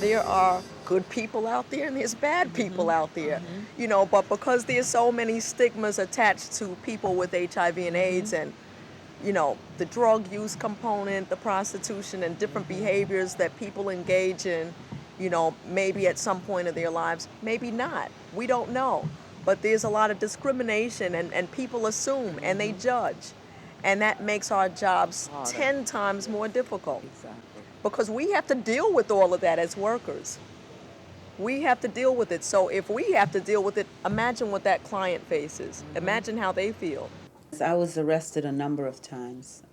there are good people out there and there's bad people out there, but because there's so many stigmas attached to people with HIV and AIDS and, the drug use component, the prostitution and different behaviors that people engage in, maybe at some point of their lives, maybe not. We don't know. But there's a lot of discrimination and people assume and they judge. And that makes our jobs 10 times more difficult. Exactly. Because we have to deal with all of that as workers. We have to deal with it. So if we have to deal with it, imagine what that client faces. Imagine how they feel. I was arrested a number of times.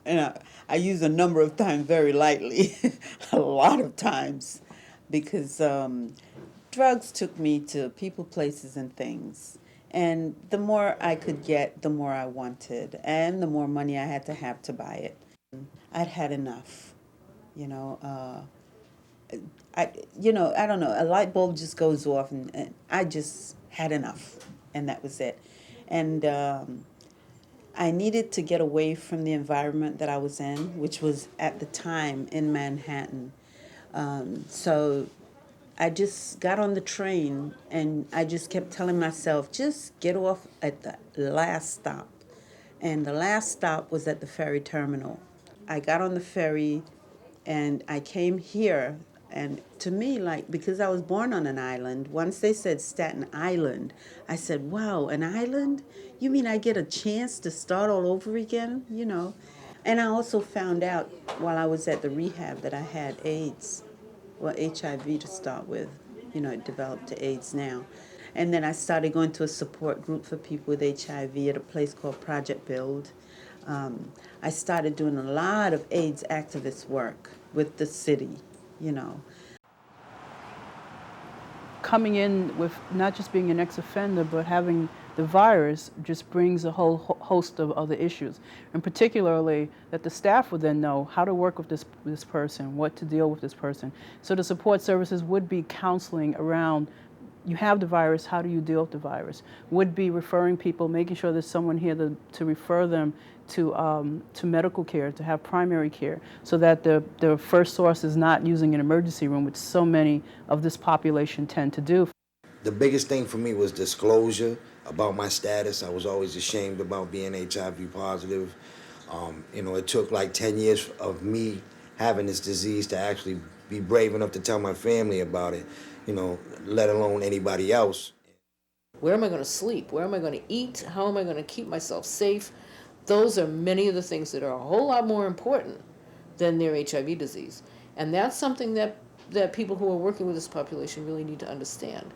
And I use a number of times very lightly, a lot of times, because drugs took me to people, places, and things. And the more I could get, the more I wanted, and the more money I had to buy it. I'd had enough, you know. I don't know. A light bulb just goes off, and I just had enough, and that was it. And I needed to get away from the environment that I was in, which was at the time in Manhattan. So I just got on the train and I just kept telling myself, just get off at the last stop. And the last stop was at the ferry terminal. I got on the ferry and I came here. And to me, because I was born on an island, once they said Staten Island, I said, wow, an island? You mean I get a chance to start all over again, And I also found out while I was at the rehab that I had AIDS, well, HIV to start with. It developed to AIDS now. And then I started going to a support group for people with HIV at a place called Project Build. I started doing a lot of AIDS activist work with the city. Coming in with not just being an ex-offender, but having the virus just brings a whole host of other issues. And particularly that the staff would then know how to work with this person, what to deal with this person. So the support services would be counseling around, you have the virus, how do you deal with the virus? Would be referring people, making sure there's someone here to refer them to medical care, to have primary care, so that the first source is not using an emergency room, which so many of this population tend to do. The biggest thing for me was disclosure about my status. I was always ashamed about being HIV positive. It took like 10 years of me having this disease to actually be brave enough to tell my family about it, let alone anybody else. Where am I going to sleep? Where am I going to eat? How am I going to keep myself safe? Those are many of the things that are a whole lot more important than their HIV disease. And that's something that people who are working with this population really need to understand.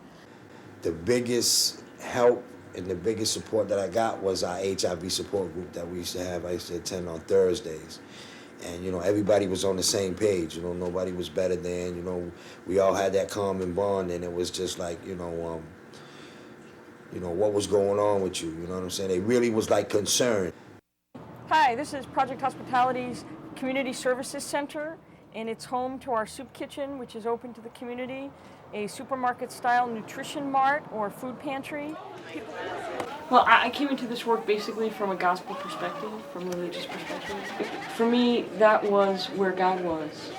The biggest help and the biggest support that I got was our HIV support group that we used to have. I used to attend on Thursdays. And, everybody was on the same page. Nobody was better than, we all had that common bond, and it was just like, what was going on with you, you know what I'm saying? They really was like concerned. Hi, this is Project Hospitality's Community Services Center, and it's home to our soup kitchen, which is open to the community, a supermarket-style nutrition mart or food pantry. Well, I came into this work basically from a gospel perspective, from a religious perspective. For me, that was where God was,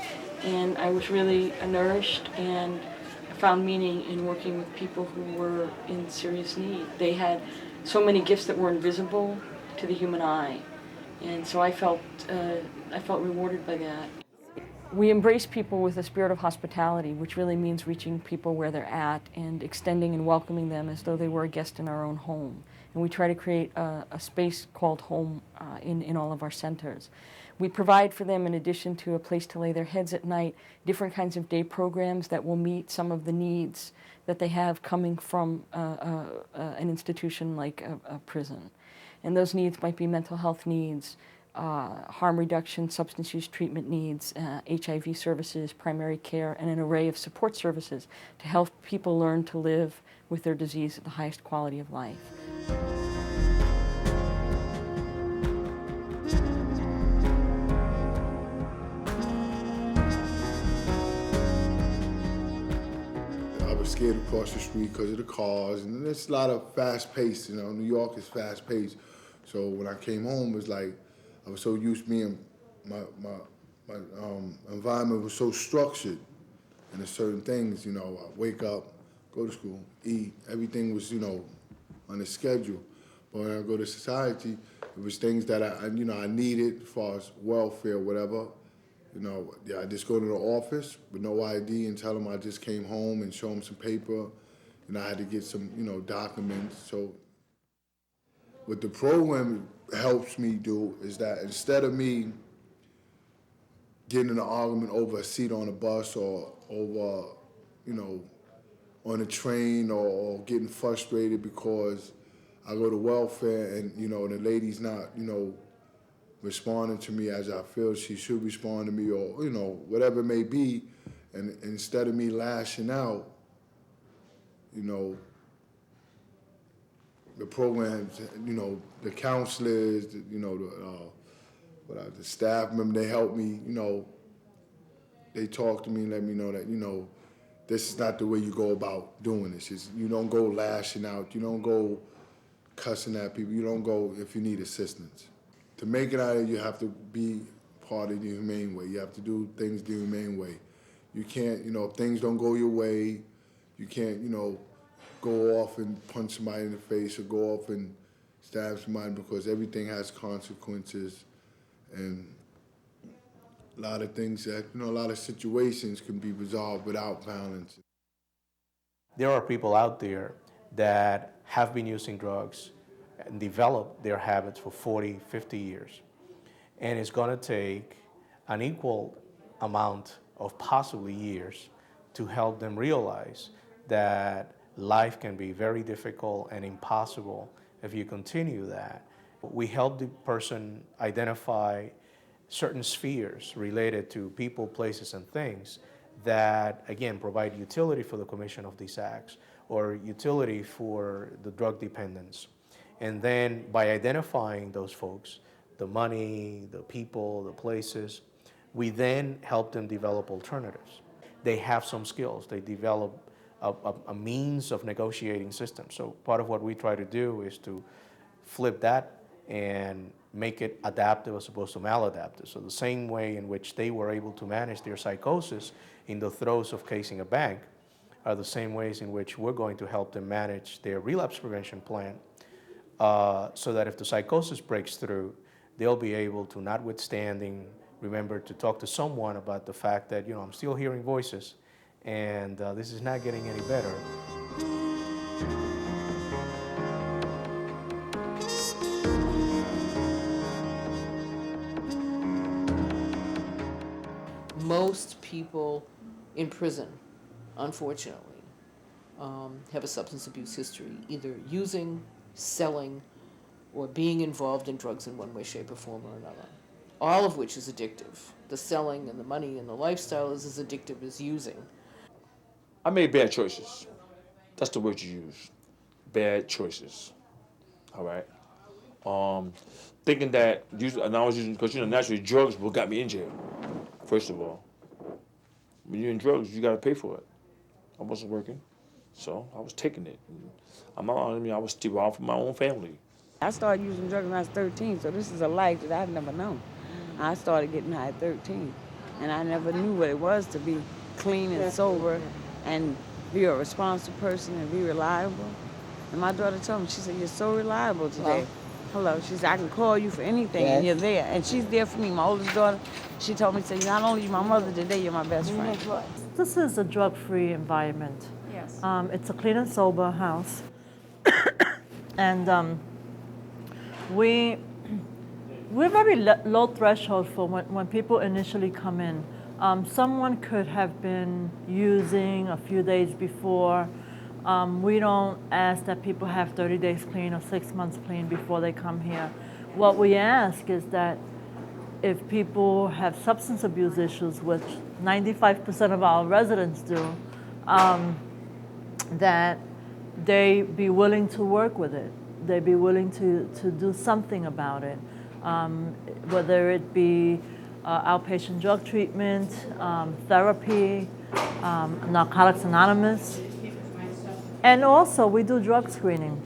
and I was really nourished and found meaning in working with people who were in serious need. They had so many gifts that were invisible to the human eye, and so I felt rewarded by that. We embrace people with a spirit of hospitality, which really means reaching people where they're at and extending and welcoming them as though they were a guest in our own home. And we try to create a space called home in all of our centers. We provide for them, in addition to a place to lay their heads at night, different kinds of day programs that will meet some of the needs that they have coming from an institution like a prison. And those needs might be mental health needs, harm reduction, substance use treatment needs, HIV services, primary care, and an array of support services to help people learn to live with their disease at the highest quality of life. I was scared to cross the street because of the cars, and there's a lot of fast pace. New York is fast paced. So when I came home, it was like I was so used to being, my environment was so structured. And there's certain things, I wake up, go to school, eat. Everything was, on a schedule. But when I go to society, it was things that I needed as far as welfare, whatever. Yeah, I just go to the office with no ID and tell them I just came home and show them some paper. And I had to get some, documents. So what the program helps me do is that instead of me getting in an argument over a seat on a bus or over, on a train or getting frustrated because I go to welfare and, the lady's not, responding to me as I feel she should respond to me or, whatever it may be. And instead of me lashing out, the programs, the counselors, the staff member, they help me, they talk to me and let me know that, this is not the way you go about doing this. You don't go lashing out. You don't go cussing at people. You don't go if you need assistance. To make it out of it, you have to be part of the humane way. You have to do things the humane way. You can't, if things don't go your way, you can't, go off and punch somebody in the face or go off and stab somebody because everything has consequences. And a lot of things that, a lot of situations can be resolved without violence. There are people out there that have been using drugs and developed their habits for 40, 50 years. And it's going to take an equal amount of possibly years to help them realize that life can be very difficult and impossible if you continue that. We help the person identify certain spheres related to people, places, and things that, again, provide utility for the commission of these acts or utility for the drug dependence. And then by identifying those folks, the money, the people, the places, we then help them develop alternatives. They have some skills. They develop a means of negotiating systems. So part of what we try to do is to flip that and make it adaptive as opposed to maladaptive. So the same way in which they were able to manage their psychosis in the throes of casing a bank are the same ways in which we're going to help them manage their relapse prevention plan so that if the psychosis breaks through, they'll be able to, notwithstanding, remember to talk to someone about the fact that, I'm still hearing voices and this is not getting any better. Most people in prison, unfortunately, have a substance abuse history, either using, selling, or being involved in drugs in one way, shape, or form or another, all of which is addictive. The selling and the money and the lifestyle is as addictive as using. I made bad choices. That's the word you use. Bad choices. All right. Thinking that and I was using because naturally drugs what got me in jail. First of all, when you're in drugs, you got to pay for it. I wasn't working, so I was taking it. I was still out for my own family. I started using drugs when I was 13, so this is a life that I've never known. I started getting high at 13, and I never knew what it was to be clean and sober and be a responsible person and be reliable. And my daughter told me, she said, "You're so reliable today." Hello, she said, "I can call you for anything and you're there." And she's there for me. My oldest daughter, she told me, "Say, not only you my mother today, you're my best friend." This is a drug-free environment. Yes. It's a clean and sober house. And we're very low threshold for when people initially come in. Someone could have been using a few days before. We don't ask that people have 30 days clean or 6 months clean before they come here. What we ask is that if people have substance abuse issues, which 95% of our residents do, that they be willing to work with it. They be willing to do something about it, whether it be outpatient drug treatment, therapy, Narcotics Anonymous. And also, we do drug screening.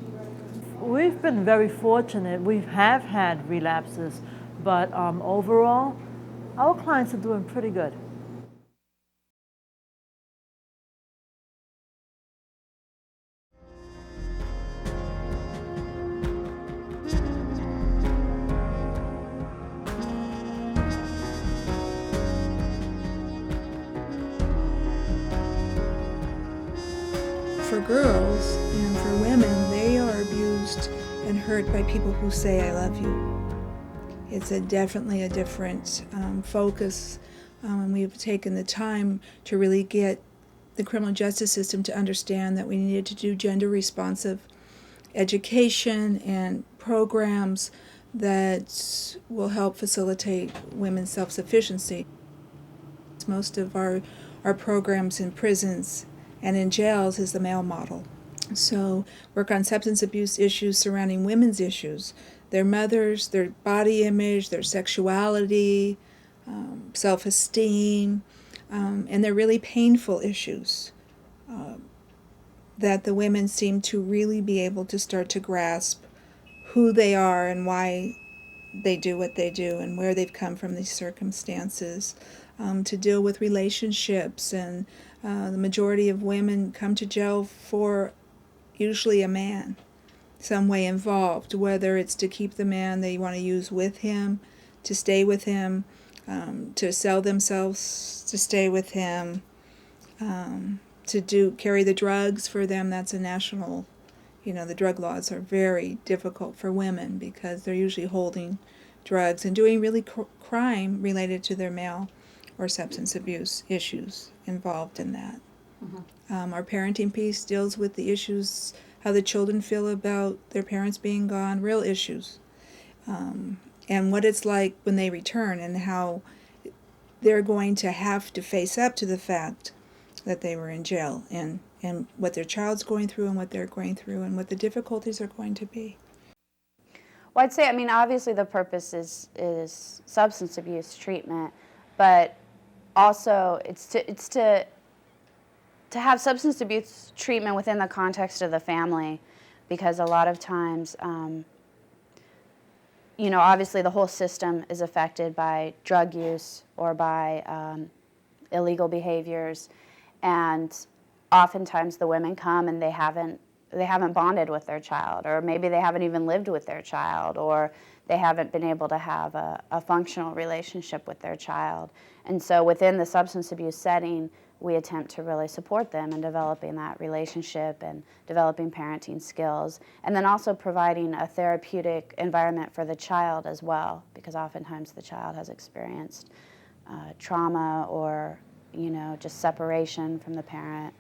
We've been very fortunate. We have had relapses, but overall, our clients are doing pretty good. for girls and for women, they are abused and hurt by people who say, I love you. It's definitely a different focus, and we've taken the time to really get the criminal justice system to understand that we needed to do gender responsive education and programs that will help facilitate women's self-sufficiency. Most of our programs in prisons and in jails is the male model. So work on substance abuse issues surrounding women's issues, their mothers, their body image, their sexuality, self-esteem, and they're really painful issues that the women seem to really be able to start to grasp who they are and why they do what they do and where they've come from these circumstances, to deal with relationships. And the majority of women come to jail for usually a man, some way involved, whether it's to keep the man they want to use with him, to stay with him, to sell themselves to stay with him, to carry the drugs for them. That's a national, the drug laws are very difficult for women because they're usually holding drugs and doing really crime related to their male or substance abuse issues involved in that. Our parenting piece deals with the issues, how the children feel about their parents being gone, real issues, and what it's like when they return and how they're going to have to face up to the fact that they were in jail, and what their child's going through and what they're going through and what the difficulties are going to be. Well, I'd say, obviously the purpose is substance abuse treatment, but also it's to have substance abuse treatment within the context of the family, because a lot of times, obviously the whole system is affected by drug use or by illegal behaviors, and oftentimes the women come and they haven't bonded with their child, or maybe they haven't even lived with their child, or they haven't been able to have a functional relationship with their child. And so within the substance abuse setting, we attempt to really support them in developing that relationship and developing parenting skills, and then also providing a therapeutic environment for the child as well, because oftentimes the child has experienced trauma or just separation from the parent.